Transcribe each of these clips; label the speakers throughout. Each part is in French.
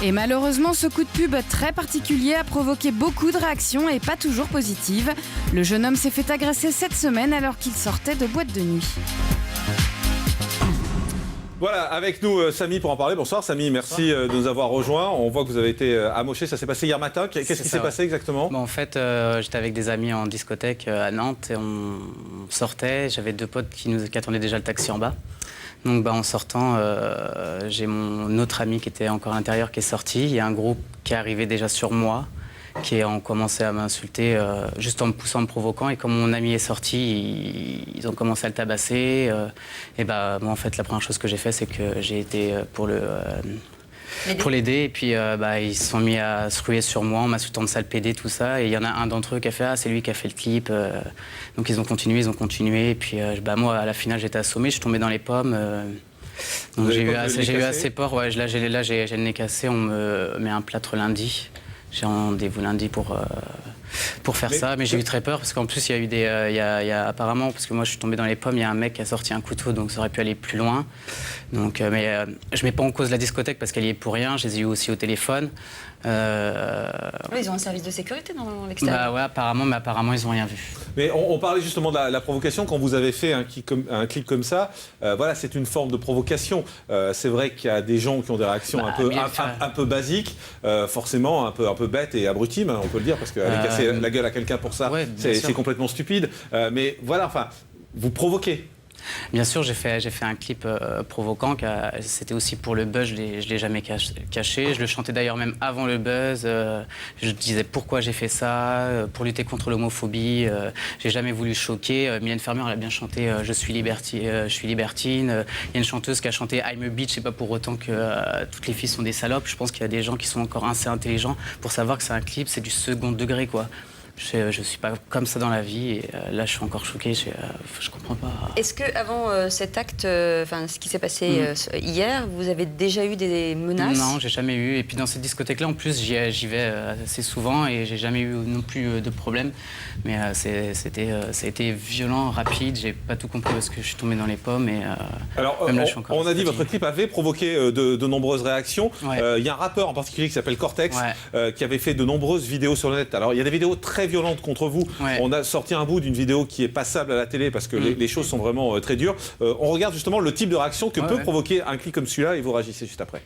Speaker 1: Et malheureusement, ce coup de pub très particulier a provoqué beaucoup de réactions et pas toujours positives. Le jeune homme s'est fait agresser cette semaine alors qu'il sortait de boîte de nuit.
Speaker 2: Voilà, avec nous Samy pour en parler. Bonsoir Samy, merci de nous avoir rejoints. On voit que vous avez été amoché, ça s'est passé hier matin. Qu'est-ce qui s'est passé exactement ?
Speaker 3: En fait, j'étais avec des amis en discothèque à Nantes et on sortait. J'avais deux potes qui attendaient déjà le taxi en bas. Donc en sortant, j'ai mon autre ami qui était encore à l'intérieur qui est sorti. Il y a un groupe qui est arrivé déjà sur moi, qui ont commencé à m'insulter juste en me poussant, en me provoquant. Et comme mon ami est sorti, ils ont commencé à le tabasser. Moi, en fait, la première chose que j'ai fait, c'est que j'ai été pour l'aider. Et puis, ils se sont mis à se ruer sur moi en m'insultant de sale PD, tout ça. Et il y en a un d'entre eux qui a fait « Ah, c'est lui qui a fait le clip ». Donc, ils ont continué. Et puis, moi, à la finale, j'étais assommé. Je suis tombé dans les pommes. Donc, j'ai eu assez peur. Ouais, là, j'ai le nez cassé. On me met un plâtre lundi. J'ai rendez-vous lundi pour faire ça, mais j'ai eu très peur parce qu'en plus il y a eu apparemment, parce que moi je suis tombé dans les pommes, il y a un mec qui a sorti un couteau, donc ça aurait pu aller plus loin. Donc, je mets pas en cause la discothèque parce qu'elle y est pour rien. Je les ai eu aussi au téléphone.
Speaker 4: Ils ont un service de sécurité dans l'extérieur.
Speaker 3: Ouais, apparemment ils ont rien vu.
Speaker 2: Mais on parlait justement de la provocation quand vous avez fait un clip comme ça. Voilà, c'est une forme de provocation. C'est vrai qu'il y a des gens qui ont des réactions un peu basiques, forcément un peu bêtes et abruties, on peut le dire, parce qu'aller casser la gueule à quelqu'un pour ça, c'est complètement stupide. Mais voilà, enfin, vous provoquez.
Speaker 3: Bien sûr, j'ai fait un clip provoquant. C'était aussi pour le buzz, je l'ai jamais caché. Je le chantais d'ailleurs même avant le buzz. Je disais pourquoi j'ai fait ça, pour lutter contre l'homophobie. J'ai jamais voulu choquer. Mylène Farmer, elle a bien chanté je suis libertine. Il y a une chanteuse qui a chanté I'm a bitch. C'est pas pour autant que toutes les filles sont des salopes. Je pense qu'il y a des gens qui sont encore assez intelligents pour savoir que c'est un clip, c'est du second degré, quoi. Je suis pas comme ça dans la vie et là je suis encore choqué, je comprends pas.
Speaker 4: Est-ce que avant cet acte, ce qui s'est passé hier, vous avez déjà eu des menaces ?
Speaker 3: Non, j'ai jamais eu. Et puis dans cette discothèque-là, en plus, j'y vais assez souvent et j'ai jamais eu non plus de problème. Mais ça a été violent, rapide. J'ai pas tout compris parce que je suis tombé dans les pommes. Et,
Speaker 2: alors,
Speaker 3: même là, je suis encore
Speaker 2: on a dit votre clip avait provoqué de nombreuses réactions. Il y a un rappeur en particulier qui s'appelle Cortex qui avait fait de nombreuses vidéos sur le net. Alors il y a des vidéos très violente contre vous. On a sorti un bout d'une vidéo qui est passable à la télé parce que les choses sont vraiment très dures. On regarde justement le type de réaction que peut provoquer un clip comme celui-là et vous réagissez juste après.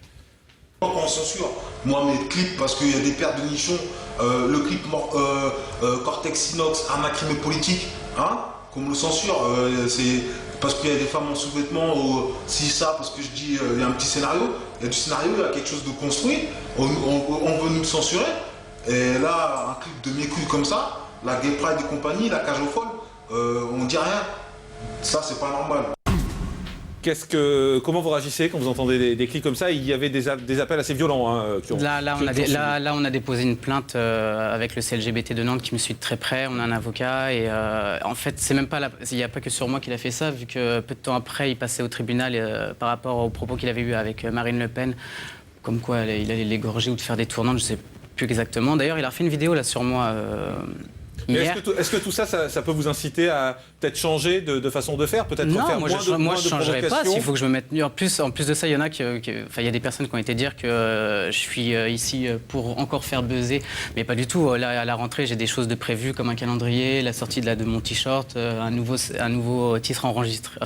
Speaker 5: On censure, moi, mes clips parce qu'il y a des paires de nichons. Le clip Cortex Inox, arnaque crime politique, qu'on me le censure, c'est parce qu'il y a des femmes en sous-vêtements, si ça, parce que je dis, il y a un petit scénario, il y a du scénario, il y a quelque chose de construit, on veut nous le censurer. Et là, un clip de mes couilles comme ça, la Gay Pride et compagnie, la cage aux folles, on dit rien. Ça, c'est pas normal.
Speaker 2: Comment vous réagissez quand vous entendez des clips comme ça ? Il y avait des appels assez violents.
Speaker 3: Là, on a déposé une plainte avec le CLGBT de Nantes qui me suit de très près. On a un avocat et en fait, c'est même pas il n'y a pas que sur moi qu'il a fait ça, vu que peu de temps après, il passait au tribunal par rapport aux propos qu'il avait eu avec Marine Le Pen, comme quoi il allait l'égorger ou de faire des tournantes, je sais plus exactement. D'ailleurs, il a refait une vidéo là sur moi.
Speaker 2: Est-ce que tout ça, ça peut vous inciter à peut-être changer de façon de faire, peut-être faire
Speaker 3: moi je ne changerai pas. S'il faut que je me mette. En plus de ça, il y en a il y a des personnes qui ont été dire que je suis ici pour encore faire buzzer, mais pas du tout. Là, à la rentrée, j'ai des choses de prévues comme un calendrier, la sortie de mon t-shirt, un nouveau titre enregistré,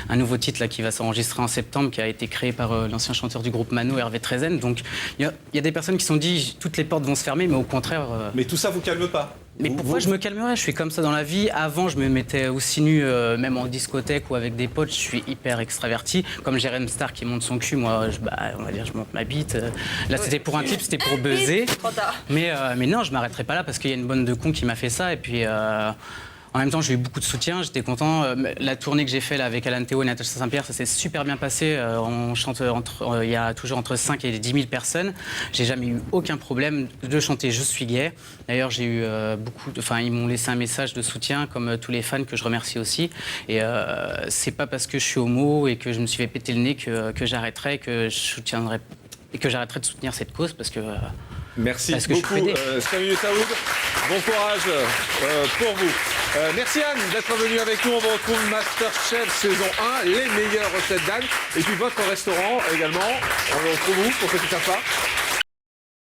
Speaker 3: un nouveau titre là qui va s'enregistrer en septembre, qui a été créé par l'ancien chanteur du groupe Mano, Hervé Trezen. Donc il y a des personnes qui se sont dit toutes les portes vont se fermer, mais au contraire.
Speaker 2: Mais tout ça vous calme pas ?
Speaker 3: Mais pourquoi je me calmerais ? Je suis comme ça dans la vie. Avant, je me mettais aussi nu, même en discothèque ou avec des potes. Je suis hyper extraverti. Comme Jérém Star qui monte son cul, moi, on va dire, je monte ma bite. Là, c'était pour un clip, c'était pour buzzer. Mais non, je m'arrêterai pas là parce qu'il y a une bande de cons qui m'a fait ça. Et puis, en même temps, j'ai eu beaucoup de soutien, j'étais content. La tournée que j'ai faite avec Alan Théo et Natacha Saint-Pierre, ça s'est super bien passé. On chante il y a toujours entre 5 et 10 000 personnes. J'ai jamais eu aucun problème de chanter Je suis gay. D'ailleurs, j'ai eu ils m'ont laissé un message de soutien, comme tous les fans que je remercie aussi. Et c'est pas parce que je suis homo et que je me suis fait péter le nez que j'arrêterai, que j'arrêterai de soutenir cette cause parce que.
Speaker 2: Merci beaucoup, Samy Messaoud. Bon courage pour vous. Merci Anne d'être venue avec nous. On vous retrouve Masterchef saison 1, les meilleures recettes d'Anne. Et puis votre restaurant également. On le retrouve où pour ceux qui ne savent pas ?